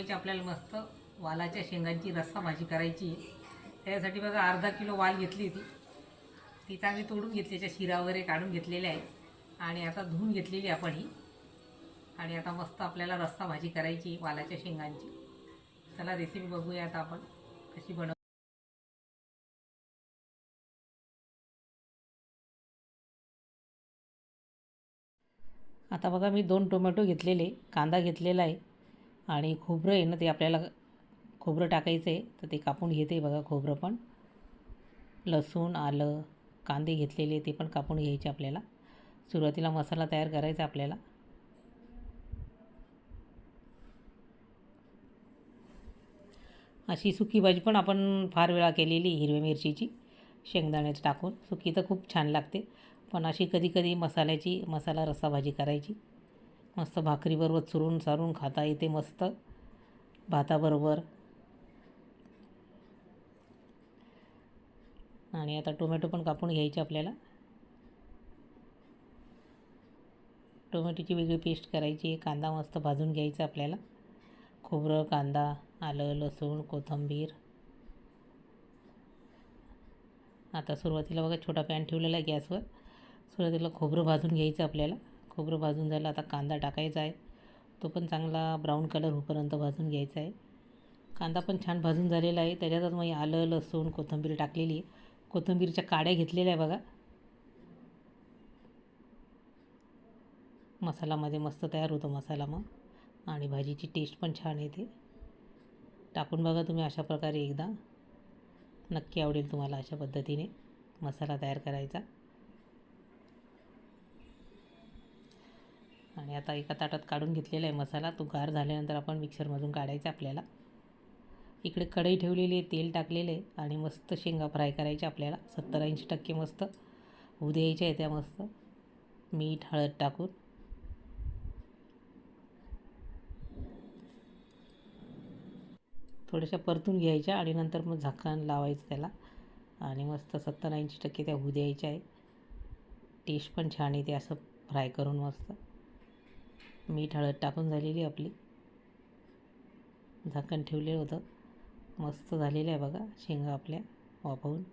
बनवायची आपल्याला मस्त वालाच्या शेंगांची रस्सा भाजी करायची. त्यासाठी बघा अर्धा किलो वाल घेतली होती. ती चांगली तोडून घेतली, त्याच्या शिरा वगैरे काढून घेतलेल्या आहे आणि आता धुवून घेतलेली आपण ही. आणि आता मस्त आपल्याला रस्सा भाजी करायची वालाच्या शेंगांची. चला रेसिपी बघूया आता आपण कशी बनव. आता बघा मी 2 टोमॅटो घेतलेले, कांदा घेतलेला आहे आणि खोबरं आहे ना, ते आपल्याला खोबरं टाकायचं आहे तर ते कापून घेते बघा. खोबरं पण, लसूण, आलं, कांदे घेतलेले ते पण कापून घ्यायचे आपल्याला. सुरुवातीला मसाला तयार करायचा आपल्याला. अशी सुकी भाजी पण आपण फार वेळा केलेली, हिरव्या मिरचीची शेंगदाण्याचं टाकून. सुकी तर खूप छान लागते, पण अशी कधी कधी मसाला रस्सा भाजी करायची. मस्त भाकरीबरोबर चुरून चारून खाता येते, मस्त भाताबरोबर. आणि आता टोमॅटो पण कापून घ्यायचे आपल्याला. टोमॅटोची वेगळी पेस्ट करायची. कांदा मस्त भाजून घ्यायचा आपल्याला. खोबरं, कांदा, आलं, लसूण, कोथिंबीर. आता सुरुवातीला बघा छोटा पॅन ठेवलेला आहे गॅसवर. सुरुवातीला खोबरं भाजून घ्यायचं आपल्याला. खोबरं भाजून झालं, आता कांदा टाकायचा आहे. तो पण चांगला ब्राऊन कलर होईपर्यंत भाजून घ्यायचा आहे. कांदा पण छान भाजून झालेला आहे. त्याच्यातच मग आलं, लसूण, कोथिंबीर टाकलेली आहे. कोथिंबीरच्या काड्या घेतलेल्या आहे बघा. मसाल्यामध्ये मस्त तयार होतो मसाला मग, आणि भाजीची टेस्ट पण छान येते. टाकून बघा तुम्ही अशा प्रकारे एकदा, नक्की आवडेल तुम्हाला अशा पद्धतीने मसाला तयार करायचा. आणि आता एका ताटात काढून घेतलेला आहे मसाला. तो गार झाल्यानंतर आपण मिक्सरमधून काढायचा आपल्याला. इकडे कढई ठेवलेली आहे, तेल टाकलेलं आहे आणि मस्त शेंगा फ्राय करायच्या आपल्याला. 70-80% मस्त होऊ द्यायच्या आहे त्या मस्त, मीठ हळद टाकून. थोड्याशा परतून घ्यायच्या आणि नंतर मग झाकण लावायचं त्याला आणि मस्त 70-80% त्या होऊ द्यायच्या आहे. टेस्ट पण छान येते असं फ्राय करून मस्त. मीठ हळद टाकून झालेली आपली. झाकण ठेवलेलं होतं. मस्त झालेलं आहे बघा शेंगा आपल्या वाफवून.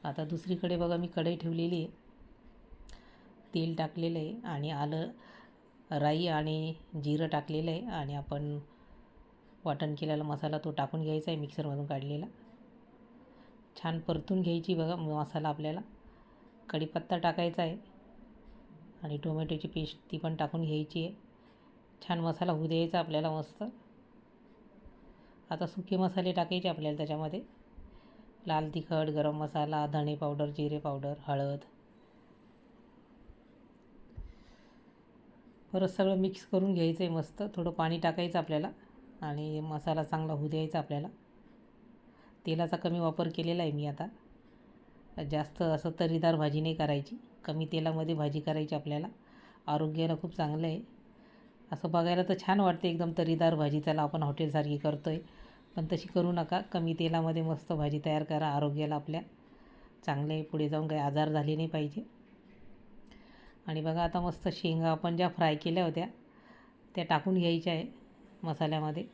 आता दुसरीकडे बघा मी कढई ठेवलेली आहे. तेल टाकलेलं आहे आणि आलं, राई आणि जिरं टाकलेलं आहे आणि आपण वाटण केलेला मसाला तो टाकून घ्यायचा आहे मिक्सरमधून काढलेला. छान परतून घ्यायची बघा मसाला आपल्याला. कढीपत्ता टाकायचा आहे आणि टोमॅटोची पेस्ट ती पण टाकून घ्यायची आहे. छान मसाला होऊ द्यायचा आपल्याला मस्त. आता सुके मसाले टाकायचे आपल्याला त्याच्यामध्ये. लाल तिखट, गरम मसाला, धणे पावडर, जिरे पावडर, हळद. परत सगळं मिक्स करून घ्यायचं आहे मस्त. थोडं पाणी टाकायचं आपल्याला आणि मसाला चांगला होऊ द्यायचा आपल्याला. तेलाचा कमी वापर केलेला आहे मी आता. जास्त असं तर्रीदार भाजी नाही करायची, कमी तेलामध्ये भाजी करायची आपल्याला. आरोग्याला खूप चांगलं आहे. असं बघायला तर छान वाटते एकदम तर्रीदार भाजी, त्याला आपण हॉटेलसारखी करतो आहे, पण तशी करू नका. कमी तेलामध्ये मस्त भाजी तयार करा. आरोग्याला आपल्या चांगलं आहे, पुढे जाऊन काही आजार झाले नाही पाहिजे. आणि बघा आता मस्त शेंगा आपण ज्या फ्राय केल्या होत्या त्या टाकून घ्यायच्या आहे मसाल्यामध्ये.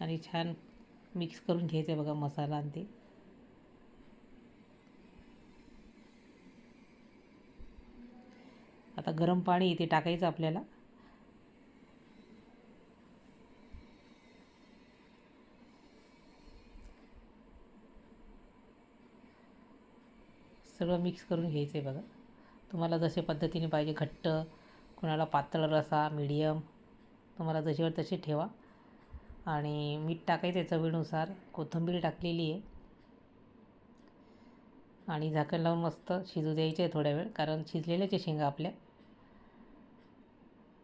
आणि छान मिक्स करून घ्यायचं आहे बघा मसाला आणि ते. आता गरम पाणी इथे टाकायचं आपल्याला. सगळं मिक्स करून घ्यायचं आहे बघा. तुम्हाला जशा पद्धतीने पाहिजे, घट्ट, कोणाला पातळ रसा, मीडियम, तुम्हाला जशीवर तशी ठेवा. आणि मीठ टाकायचं आहे चवीनुसार. कोथिंबीर टाकलेली आहे आणि झाकण लावून मस्त शिजू द्यायचे आहे थोड्या वेळ, कारण शिजलेल्याच आहे शेंगा आपल्या.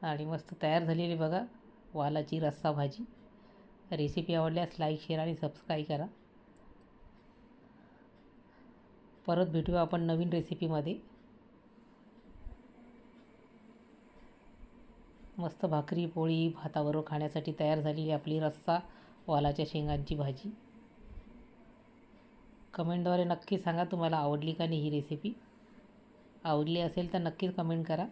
आणि मस्त तयार झालेली बघा वालाची रस्सा भाजी. रेसिपी आवडल्यास लाईक, शेअर आणि सबस्क्राईब करा. परत भेटूया आपण नवीन रेसिपीमध्ये. मस्त भाकरी, पोळी, भाताबरोबर खाण्यासाठी तयार झालेली आपली रस्सा वालाच्या शेंगांची भाजी. कमेंटद्वारे नक्की सांगा तुम्हाला आवडली का नाही ही रेसिपी. आवडली असेल तर नक्कीच कमेंट करा.